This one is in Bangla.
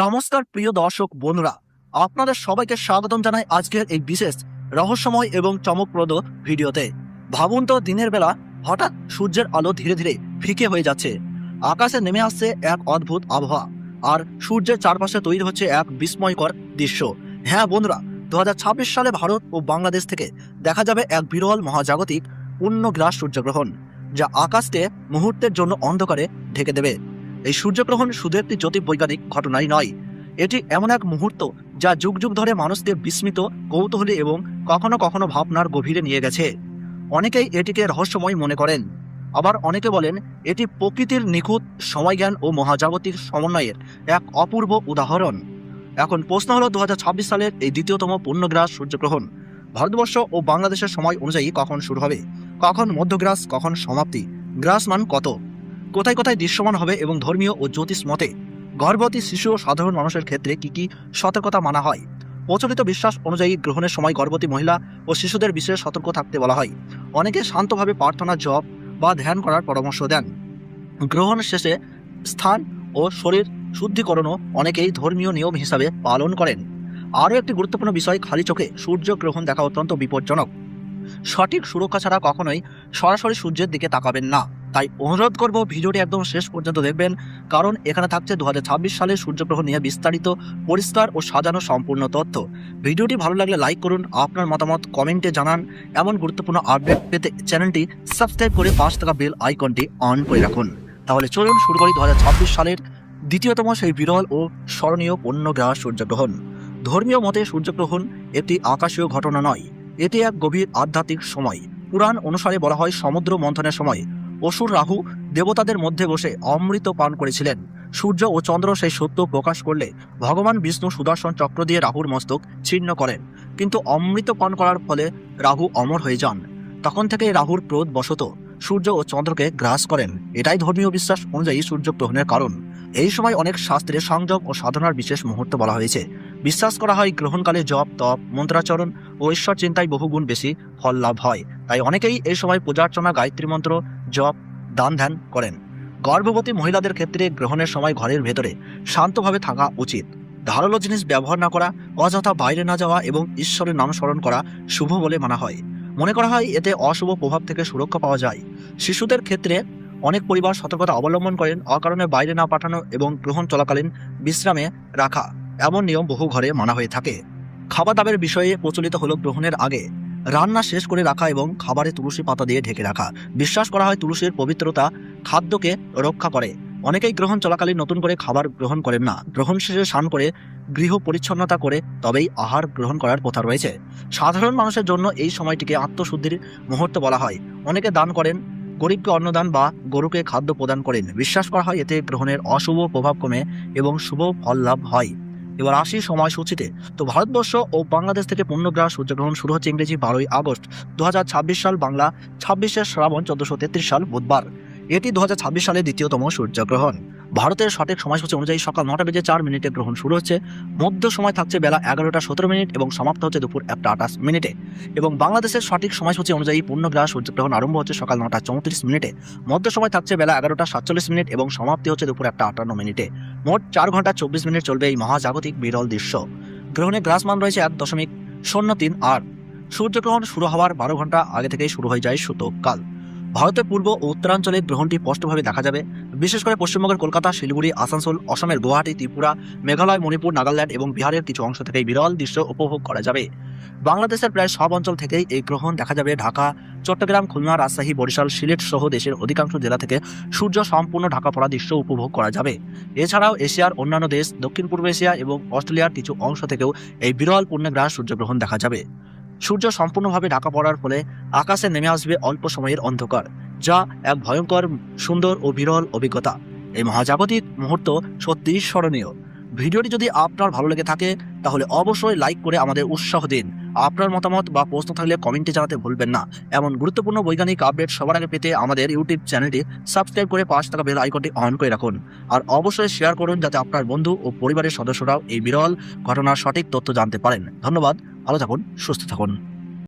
নমস্কার প্রিয় দর্শক বন্ধুরা, আপনাদের সবাইকে স্বাগতম জানাই আজকের এই বিশেষ রহস্যময় এবং চমকপ্রদ ভিডিওতে। ভাবুন তো, দিনের বেলা হঠাৎ সূর্যের আলো ধীরে ধীরে ফিকে হয়ে যাচ্ছে, আকাশে নেমে আসছে এক অদ্ভুত আবহাওয়া, আর সূর্যের চারপাশে তৈরি হচ্ছে এক বিস্ময়কর দৃশ্য। হ্যাঁ বন্ধুরা, 2026 সালে ভারত ও বাংলাদেশ থেকে দেখা যাবে এক বিরল মহাজাগতিক পূর্ণগ্রাস সূর্যগ্রহণ, যা আকাশকে মুহূর্তের জন্য অন্ধকারে ঢেকে দেবে। এই সূর্যগ্রহণ শুধু একটি জ্যোতির্বৈজ্ঞানিক ঘটনাই নয়, এটি এমন এক মুহূর্ত যা যুগ যুগ ধরে মানুষকে বিস্মিত, কৌতূহলী এবং কখনো কখনো ভাবনার গভীরে নিয়ে গেছে। অনেকেই এটিকে রহস্যময় মনে করেন, আবার অনেকে বলেন এটি প্রকৃতির নিখুঁত সময়জ্ঞান ও মহাজাগতিক সমন্বয়ের এক অপূর্ব উদাহরণ। এখন প্রশ্ন হলো, 2026 সালের এই দ্বিতীয়তম পূর্ণগ্রাস সূর্যগ্রহণ ভারতবর্ষ ও বাংলাদেশের সময় অনুযায়ী কখন শুরু হবে, কখন মধ্যগ্রাস, কখন সমাপ্তি, গ্রাসমান কত, কোথায় কোথায় দৃশ্যমান হবে এবং ধর্মীয় ও জ্যোতিষ মতে গর্ভবতী শিশু ও সাধারণ মানুষের ক্ষেত্রে কি কি সতর্কতা মানা হয়। প্রচলিত বিশ্বাস অনুযায়ী গ্রহণের সময় গর্ভবতী মহিলা ও শিশুদের বিশেষ সতর্ক থাকতে বলা হয়। অনেকে শান্তভাবে প্রার্থনা, জপ বা ধ্যান করার পরামর্শ দেন। গ্রহণ শেষে স্থান ও শরীর শুদ্ধিকরণও অনেকেই ধর্মীয় নিয়ম হিসাবে পালন করেন। আরও একটি গুরুত্বপূর্ণ বিষয়, খালি চোখে সূর্যগ্রহণ দেখা অত্যন্ত বিপজ্জনক। সঠিক সুরক্ষা ছাড়া কখনোই সরাসরি সূর্যের দিকে তাকাবেন না। তাই অনুরোধ করব, ভিডিওটি একদম শেষ পর্যন্ত দেখবেন, কারণ এখানে থাকছে 2026 সালের সূর্যগ্রহণ নিয়ে বিস্তারিত, পরিষ্কার ও সাজানো সম্পূর্ণ তথ্য। ভিডিওটি ভালো লাগলে লাইক করুন, আপনার মতামত কমেন্টে জানান। এমন গুরুত্বপূর্ণ আপডেট পেতে চ্যানেলটি সাবস্ক্রাইব করে পাশে থাকা বেল আইকনটি অন করে রাখুন। তাহলে চলুন শুরু করি 2026 সালের দ্বিতীয়তম সেই বিরল ও স্মরণীয় পূর্ণগ্রাস সূর্যগ্রহণ। ধর্মীয় মতে সূর্যগ্রহণ একটি আকাশীয় ঘটনা নয়, এটি এক গভীর আধ্যাত্মিক সময়। পুরাণ অনুসারে বলা হয়, সমুদ্র মন্থনের সময় অসুর রাহু দেবতাদের মধ্যে বসে অমৃত পান করেছিলেন। সূর্য ও চন্দ্র সেই সত্য প্রকাশ করলে ভগবান বিষ্ণু সুদর্শন চক্র দিয়ে রাহুর মস্তক ছিন্ন করেন, কিন্তু অমৃত পান করার ফলে রাহু অমর হয়ে যান। তখন থেকে রাহুর ক্রোধ বশত সূর্য ও চন্দ্রকে গ্রাস করেন। এটাই ধর্মীয় বিশ্বাস অনুযায়ী সূর্যগ্রহণের কারণ। এই সময় অনেক শাস্ত্রে সংযম ও সাধনার বিশেষ মুহূর্ত বলা হয়েছে। বিশ্বাস করা হয় গ্রহণকালে জপ, তপ, মন্ত্রাচরণ ও ঈশ্বর চিন্তায় বহুগুণ বেশি ফল লাভ হয়। তাই অনেকেই এই সময় পূজার্চনা, গায়ত্রী মন্ত্র জপ, দান ধ্যান করেন। গর্ভবতী মহিলাদের ক্ষেত্রে গ্রহণের সময় ঘরের ভেতরে শান্তভাবে থাকা উচিত। ধারালো জিনিস ব্যবহার না করা, অযথা বাইরে না যাওয়া এবং ঈশ্বরের নাম স্মরণ করা শুভ বলে মানা হয়। মনে করা হয় এতে অশুভ প্রভাব থেকে সুরক্ষা পাওয়া যায়। শিশুদের ক্ষেত্রে অনেক পরিবার সতর্কতা অবলম্বন করেন, অকারণে বাইরে না পাঠানো এবং গ্রহণ চলাকালীন বিশ্রামে রাখা, এমন নিয়ম বহু ঘরে মানা হয়ে থাকে। খাবার দাবার বিষয়ে প্রচলিত হলো, গ্রহণের আগে রান্না শেষ করে রাখা এবং খাবারে তুলসী পাতা দিয়ে ঢেকে রাখা। বিশ্বাস করা হয় তুলসীর পবিত্রতা খাদ্যকে রক্ষা করে। অনেকেই গ্রহণ চলাকালীন নতুন করে খাবার গ্রহণ করেন না। গ্রহণ শেষে স্নান করে গৃহ পরিচ্ছন্নতা করে তবেই আহার গ্রহণ করার প্রথা রয়েছে। সাধারণ মানুষের জন্য এই সময়টিকে আত্মশুদ্ধির মুহূর্ত বলা হয়। অনেকে দান করেন, গরিবকে অন্নদান বা গরুকে খাদ্য প্রদান করেন। বিশ্বাস করা হয় এতে গ্রহণের অশুভ প্রভাব কমে এবং শুভ ফল লাভ হয়। এবার আসি সময়সূচিতে। তো ভারতবর্ষ ও বাংলাদেশ থেকে পূর্ণগ্রাস সূর্যগ্রহণ শুরু হচ্ছে ইংরেজি 12ই আগস্ট 2026 সাল, বাংলা 26শে শ্রাবণ 1433 সাল বুধবার। এটি 2026 সালের দ্বিতীয়তম সূর্যগ্রহণ। ভারতের সঠিক সময়সূচি অনুযায়ী সকাল 9:04 গ্রহণ শুরু হচ্ছে। মধ্য সময় থাকছে বেলা 11:17 এবং সমাপ্ত হচ্ছে দুপুর 1:28। এবং বাংলাদেশের সঠিক সময়সূচি অনুযায়ী পূর্ণগ্রাস সূর্যগ্রহণ আরম্ভ হচ্ছে সকাল 9:34। মধ্য সময় থাকছে বেলা 11:47 এবং সমাপ্তি হচ্ছে দুপুর 1:58। মোট 4 ঘন্টা 24 মিনিট চলবে এই মহাজাগতিক বিরল দৃশ্য। গ্রহণের গ্রাসমান রয়েছে 1.038। সূর্যগ্রহণ শুরু হওয়ার 12 ঘন্টা আগে থেকেই শুরু হয়ে যায় সূতককাল। ভারতের পূর্ব ও উত্তরাঞ্চলে গ্রহণটি স্পষ্টভাবে দেখা যাবে। বিশেষ করে পশ্চিমবঙ্গের কলকাতা, শিলিগুড়ি, আসানসোল, অসমের গুয়াহাটি, ত্রিপুরা, মেঘালয়, মণিপুর, নাগাল্যান্ড এবং বিহারের কিছু অংশ থেকে বিরল দৃশ্য উপভোগ করা যাবে। বাংলাদেশের প্রায় সব অঞ্চল থেকেই এই গ্রহণ দেখা যাবে। ঢাকা, চট্টগ্রাম, খুলনা, রাজশাহী, বরিশাল, সিলেট সহ দেশের অধিকাংশ জেলা থেকে সূর্য সম্পূর্ণ ঢাকা পড়া দৃশ্য উপভোগ করা যাবে। এছাড়াও এশিয়ার অন্যান্য দেশ, দক্ষিণ পূর্ব এশিয়া এবং অস্ট্রেলিয়ার কিছু অংশ থেকেও এই বিরল পূর্ণগ্রাস সূর্যগ্রহণ দেখা যাবে। সূর্য সম্পূর্ণভাবে ঢাকা পড়ার ফলে আকাশে নেমে আসবে অল্প সময়ের অন্ধকার, যা এক ভয়ঙ্কর, সুন্দর ও বিরল অভিজ্ঞতা। এই মহাজাগতিক মুহূর্ত সত্যিই স্মরণীয়। ভিডিওটি যদি আপনার ভালো লেগে থাকে তাহলে অবশ্যই লাইক করে আমাদের উৎসাহ দিন। আপনার মতামত বা প্রশ্ন থাকলে কমেন্টে জানাতে ভুলবেন না। এমন গুরুত্বপূর্ণ বৈজ্ঞানিক আপডেট সবার আগে পেতে আমাদের ইউটিউব চ্যানেলটি সাবস্ক্রাইব করে পাশে থাকা বেল আইকনটি অন করে রাখুন। আর অবশ্যই শেয়ার করুন, যাতে আপনার বন্ধু ও পরিবারের সদস্যরাও এই বিরল ঘটনার সঠিক তথ্য জানতে পারেন। ধন্যবাদ, ভালো থাকুন, সুস্থ থাকুন।